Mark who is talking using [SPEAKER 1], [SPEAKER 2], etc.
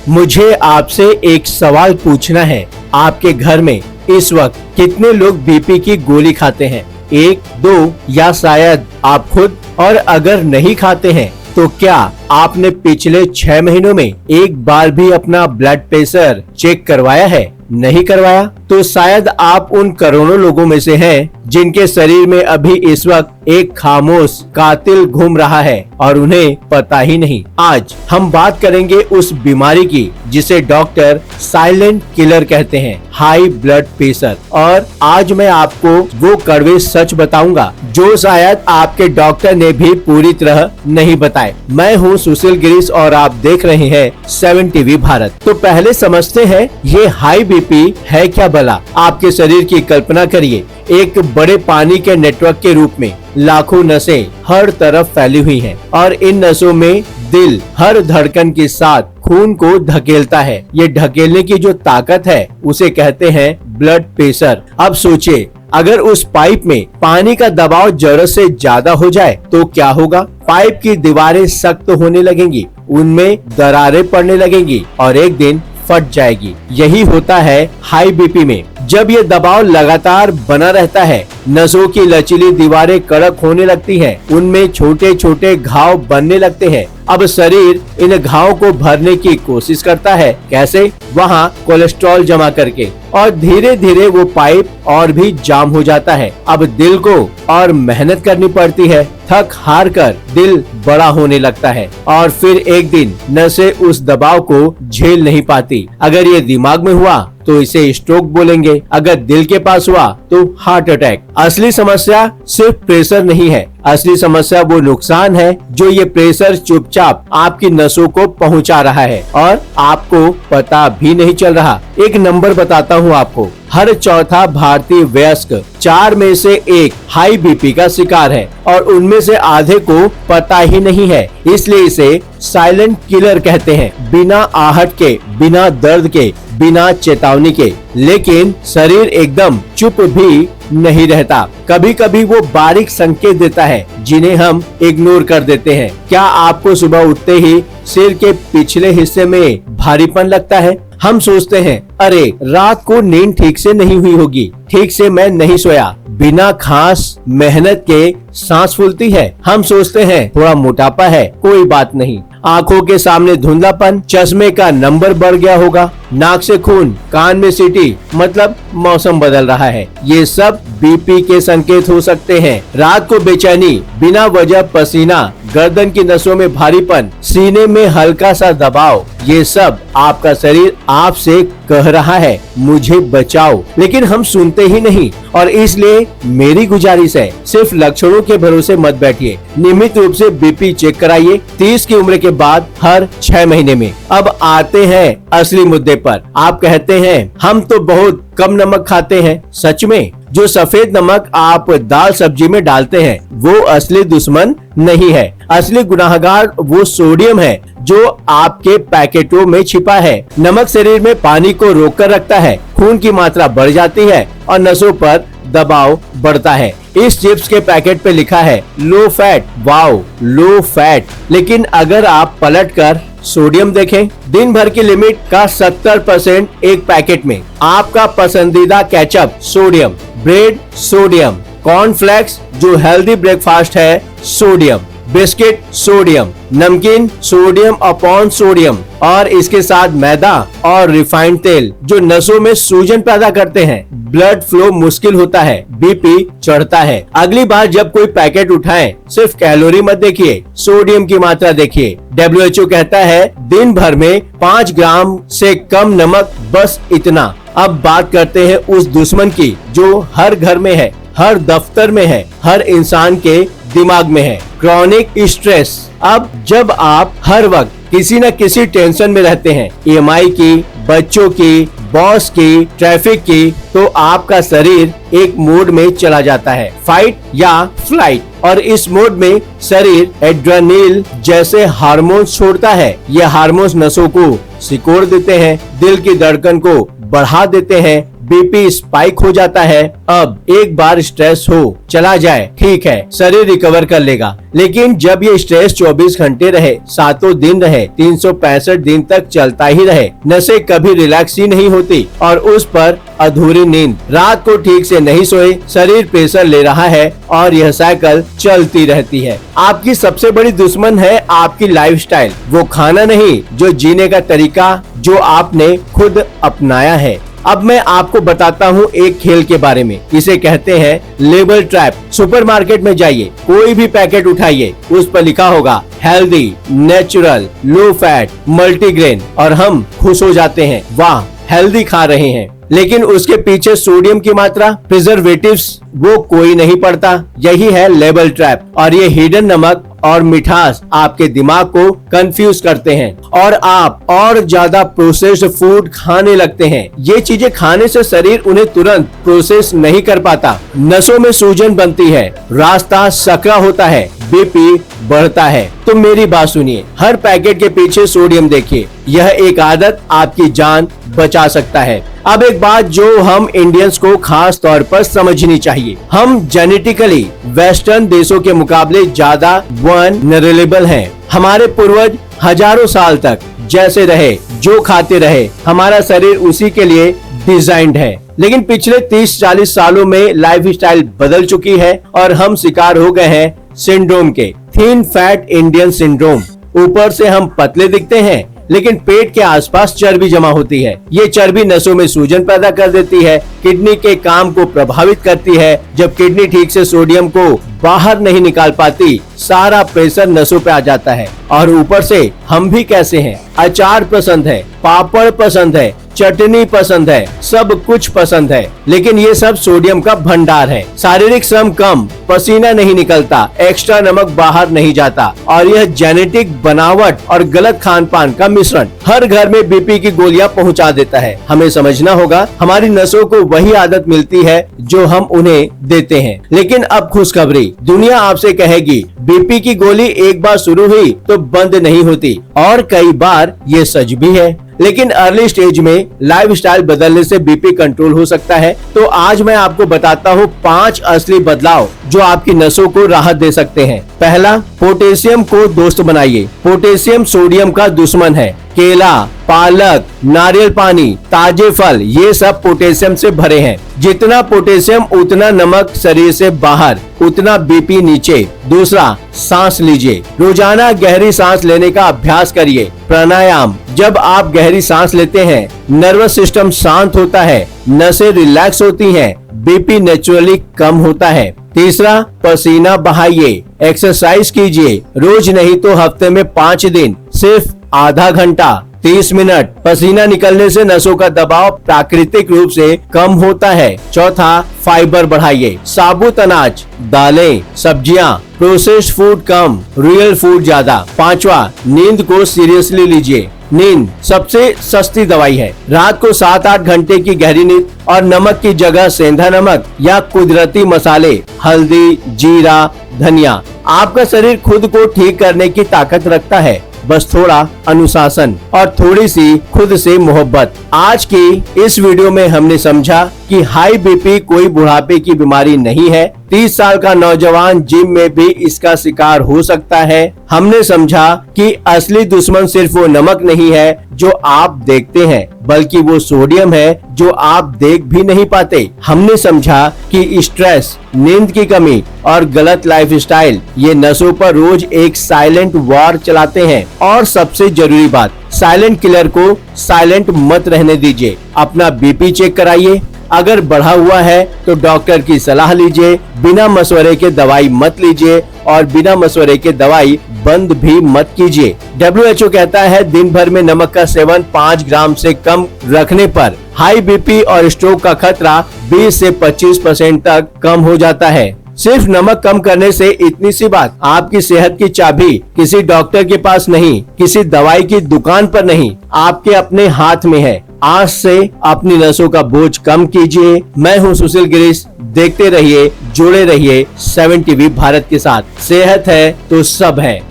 [SPEAKER 1] मुझे आपसे एक सवाल पूछना है। आपके घर में इस वक्त कितने लोग बीपी की गोली खाते हैं? 1, 2 या शायद आप खुद? और अगर नहीं खाते हैं तो क्या आपने पिछले 6 महीनों में एक बार भी अपना ब्लड प्रेशर चेक करवाया है? नहीं करवाया तो शायद आप उन करोड़ों लोगों में से हैं जिनके शरीर में अभी इस वक्त एक खामोश कातिल घूम रहा है और उन्हें पता ही नहीं। आज हम बात करेंगे उस बीमारी की जिसे डॉक्टर साइलेंट किलर कहते हैं, हाई ब्लड प्रेशर। और आज मैं आपको वो कड़वे सच बताऊंगा जो शायद आपके डॉक्टर ने भी पूरी तरह नहीं बताए। मैं हूँ सुशील गिरीश और आप देख रहे हैं 7 टीवी भारत। तो पहले समझते हैं ये हाई बीपी है क्या भला। आपके शरीर की कल्पना करिए, एक बड़े पानी के नेटवर्क के रूप में लाखों नसें हर तरफ फैली हुई हैं और इन नसों में दिल हर धड़कन के साथ खून को धकेलता है। ये धकेलने की जो ताकत है उसे कहते हैं ब्लड प्रेशर। अब सोचिए, अगर उस पाइप में पानी का दबाव जरूरत से ज्यादा हो जाए तो क्या होगा? पाइप की दीवारें सख्त होने लगेंगी, उनमें दरारें पड़ने लगेंगी और एक दिन फट जाएगी। यही होता है हाई बीपी में। जब ये दबाव लगातार बना रहता है, नसों की लचीली दीवारें कड़क होने लगती हैं, उनमें छोटे छोटे घाव बनने लगते हैं। अब शरीर इन घावों को भरने की कोशिश करता है। कैसे? वहाँ कोलेस्ट्रॉल जमा करके, और धीरे धीरे वो पाइप और भी जाम हो जाता है। अब दिल को और मेहनत करनी पड़ती है। थक हार कर दिल बड़ा होने लगता है और फिर एक दिन नसें उस दबाव को झेल नहीं पाती। अगर ये दिमाग में हुआ तो इसे स्ट्रोक बोलेंगे, अगर दिल के पास हुआ तो हार्ट अटैक। असली समस्या सिर्फ प्रेशर नहीं है, असली समस्या वो नुकसान है जो ये प्रेशर चुपचाप आपकी नसों को पहुंचा रहा है और आपको पता भी नहीं चल रहा। एक नंबर बताता हूँ आपको, हर चौथा भारतीय वयस्क 4 में से 1 हाई बीपी का शिकार है और उनमें से आधे को पता ही नहीं है। इसलिए इसे साइलेंट किलर कहते हैं। बिना आहट के, बिना दर्द के, बिना चेतावनी के, लेकिन शरीर एकदम चुप भी नहीं रहता। कभी कभी वो बारीक संकेत देता है जिन्हें हम इग्नोर कर देते हैं। क्या आपको सुबह उठते ही सिर के पिछले हिस्से में भारीपन लगता है? हम सोचते हैं, अरे रात को नींद ठीक से नहीं हुई होगी, ठीक से मैं नहीं सोया। बिना खास मेहनत के सांस फूलती है। हम सोचते हैं थोड़ा मोटापा है, कोई बात नहीं। आंखों के सामने धुंधलापन, चश्मे का नंबर बढ़ गया होगा, नाक से खून, कान में सीटी, मतलब मौसम बदल रहा है। ये सब बीपी के संकेत हो सकते हैं। रात को बेचैनी, बिना वजह पसीना, गर्दन की नसों में भारीपन, सीने में हल्का सा दबाव, ये सब आपका शरीर आपसे कह रहा है मुझे बचाओ, लेकिन हम सुनते ही नहीं। और इसलिए मेरी गुजारिश है, सिर्फ लक्षणों के भरोसे मत बैठिए, नियमित रूप से बीपी चेक कराइए 30 की उम्र के बाद हर 6 महीने में। अब आते हैं असली मुद्दे पर। आप कहते हैं हम तो बहुत कम नमक खाते हैं। सच में? जो सफेद नमक आप दाल सब्जी में डालते हैं वो असली दुश्मन नहीं है। असली गुनाहगार वो सोडियम है जो आपके पैकेटों में छिपा है। नमक शरीर में पानी को रोक कर रखता है, खून की मात्रा बढ़ जाती है और नसों पर दबाव बढ़ता है। इस चिप्स के पैकेट पे लिखा है low fat, wow low fat, लेकिन अगर आप पलटकर सोडियम देखें, दिन भर की लिमिट का 70% एक पैकेट में। आपका पसंदीदा ketchup sodium, bread sodium, cornflakes जो हेल्दी ब्रेकफास्ट है सोडियम, बिस्किट सोडियम, नमकीन सोडियम अपॉन सोडियम, और इसके साथ मैदा और रिफाइंड तेल जो नसों में सूजन पैदा करते हैं। ब्लड फ्लो मुश्किल होता है, बीपी चढ़ता है। अगली बार जब कोई पैकेट उठाएं, सिर्फ कैलोरी मत देखिए, सोडियम की मात्रा देखिए। WHO कहता है दिन भर में 5 ग्राम से कम नमक, बस इतना। अब बात करते हैं उस दुश्मन की जो हर घर में है, हर दफ्तर में है, हर इंसान के दिमाग में है, क्रॉनिक स्ट्रेस। अब जब आप हर वक्त किसी न किसी टेंशन में रहते हैं, EMI की, बच्चों की, बॉस की, ट्रैफिक की, तो आपका शरीर एक मोड में चला जाता है, फाइट या फ्लाइट। और इस मोड में शरीर एड्रेनलिन जैसे हार्मोन्स छोड़ता है। ये हार्मोन्स नसों को सिकोड़ देते हैं, दिल की धड़कन को बढ़ा देते हैं, बीपी स्पाइक हो जाता है। अब एक बार स्ट्रेस हो चला जाए ठीक है, शरीर रिकवर कर लेगा, लेकिन जब ये स्ट्रेस 24 घंटे रहे, 7 दिन रहे, 365 दिन तक चलता ही रहे, नसें कभी रिलैक्स ही नहीं होती और उस पर अधूरी नींद, रात को ठीक से नहीं सोए, शरीर प्रेशर ले रहा है और यह साइकिल चलती रहती है। आपकी सबसे बड़ी दुश्मन है आपकी लाइफस्टाइल, वो खाना नहीं, जो जीने का तरीका जो आपने खुद अपनाया है। अब मैं आपको बताता हूँ एक खेल के बारे में, इसे कहते हैं लेबल ट्रैप। सुपरमार्केट में जाइए, कोई भी पैकेट उठाइए, उस पर लिखा होगा healthy, natural, low fat, multigrain और हम खुश हो जाते हैं, वाह हेल्दी खा रहे हैं। लेकिन उसके पीछे सोडियम की मात्रा, प्रिजर्वेटिव्स, वो कोई नहीं पढ़ता। यही है लेबल ट्रैप और ये हिडन नमक और मिठास आपके दिमाग को कंफ्यूज करते हैं और आप और ज्यादा प्रोसेस्ड फूड खाने लगते हैं। ये चीजें खाने से शरीर उन्हें तुरंत प्रोसेस नहीं कर पाता, नसों में सूजन बनती है, रास्ता सकरा होता है, बीपी बढ़ता है। तो मेरी बात सुनिए, हर पैकेट के पीछे सोडियम देखिए, यह एक आदत आपकी जान बचा सकता है। अब एक बात जो हम इंडियंस को खास तौर पर समझनी चाहिए, हम जेनेटिकली वेस्टर्न देशों के मुकाबले ज्यादा वल्नरेबल हैं। हमारे पूर्वज हजारों साल तक जैसे रहे, जो खाते रहे, हमारा शरीर उसी के लिए डिजाइंड है। लेकिन पिछले 30-40 सालों में लाइफस्टाइल बदल चुकी है और हम शिकार हो गए हैं सिंड्रोम के, थिन फैट इंडियन सिंड्रोम। ऊपर से हम पतले दिखते हैं, लेकिन पेट के आसपास चर्बी जमा होती है। ये चर्बी नसों में सूजन पैदा कर देती है, किडनी के काम को प्रभावित करती है। जब किडनी ठीक से सोडियम को बाहर नहीं निकाल पाती, सारा प्रेशर नसों पे आ जाता है। और ऊपर से हम भी कैसे हैं, अचार पसंद है, पापड़ पसंद है, चटनी पसंद है, सब कुछ पसंद है, लेकिन ये सब सोडियम का भंडार है। शारीरिक श्रम कम, पसीना नहीं निकलता, एक्स्ट्रा नमक बाहर नहीं जाता और यह जेनेटिक बनावट और गलत खान पान का मिश्रण हर घर में बीपी की गोलियां पहुंचा देता है। हमें समझना होगा, हमारी नसों को वही आदत मिलती है जो हम उन्हें देते हैं। लेकिन अब खुशखबरी, दुनिया आपसे कहेगी बीपी की गोली एक बार शुरू हुई तो बंद नहीं होती, और कई बार ये सच भी है। लेकिन अर्ली स्टेज में लाइफस्टाइल बदलने से बीपी कंट्रोल हो सकता है। तो आज मैं आपको बताता हूँ 5 असली बदलाव जो आपकी नसों को राहत दे सकते हैं। पहला, पोटेशियम को दोस्त बनाइए। पोटेशियम सोडियम का दुश्मन है। केला, पालक, नारियल पानी, ताजे फल, ये सब पोटेशियम से भरे हैं। जितना पोटेशियम उतना नमक शरीर से बाहर, उतना बीपी नीचे। दूसरा, सांस लीजिए। रोजाना गहरी सांस लेने का अभ्यास करिए। प्राणायाम, जब आप गहरी सांस लेते हैं, नर्वस सिस्टम शांत होता है, नसें रिलैक्स होती हैं, बीपी नेचुरली कम होता है। तीसरा, पसीना बहाइए, एक्सरसाइज कीजिए। रोज नहीं तो हफ्ते में 5 दिन, सिर्फ आधा घंटा, 30 मिनट। पसीना निकलने से नसों का दबाव प्राकृतिक रूप से कम होता है। चौथा, फाइबर बढ़ाइए। साबुत अनाज, दालें, सब्जियां, प्रोसेस्ड फूड कम, रियल फूड ज्यादा। पांचवा, नींद को सीरियसली लीजिए। नींद सबसे सस्ती दवाई है। रात को 7-8 घंटे की गहरी नींद और नमक की जगह सेंधा नमक या कुदरती मसाले, हल्दी, जीरा, धनिया। आपका शरीर खुद को ठीक करने की ताकत रखता है, बस थोड़ा अनुशासन और थोड़ी सी खुद से मोहब्बत। आज की इस वीडियो में हमने समझा कि हाई बीपी कोई बुढ़ापे की बीमारी नहीं है। 30 साल का नौजवान जिम में भी इसका शिकार हो सकता है। हमने समझा कि असली दुश्मन सिर्फ वो नमक नहीं है जो आप देखते हैं, बल्कि वो सोडियम है जो आप देख भी नहीं पाते। हमने समझा कि स्ट्रेस, नींद की कमी और गलत लाइफस्टाइल ये नसों पर रोज एक साइलेंट वॉर चलाते हैं। और सबसे जरूरी बात, साइलेंट किलर को साइलेंट मत रहने दीजिए। अपना बीपी चेक कराइए, अगर बढ़ा हुआ है तो डॉक्टर की सलाह लीजिए। बिना मशवरे के दवाई मत लीजिए और बिना मशवरे के दवाई बंद भी मत कीजिए। WHO कहता है दिन भर में नमक का सेवन 5 ग्राम से कम रखने पर हाई बीपी और स्ट्रोक का खतरा 20 से 25% तक कम हो जाता है। सिर्फ नमक कम करने से इतनी सी बात, आपकी सेहत की चाबी किसी डॉक्टर के पास नहीं, किसी दवाई की दुकान पर नहीं, आपके अपने हाथ में है। आज से अपनी नसों का बोझ कम कीजिए। मैं हूं सुशील गिरीश, देखते रहिए, जुड़े रहिए 7 TV भारत के साथ। सेहत है तो सब है।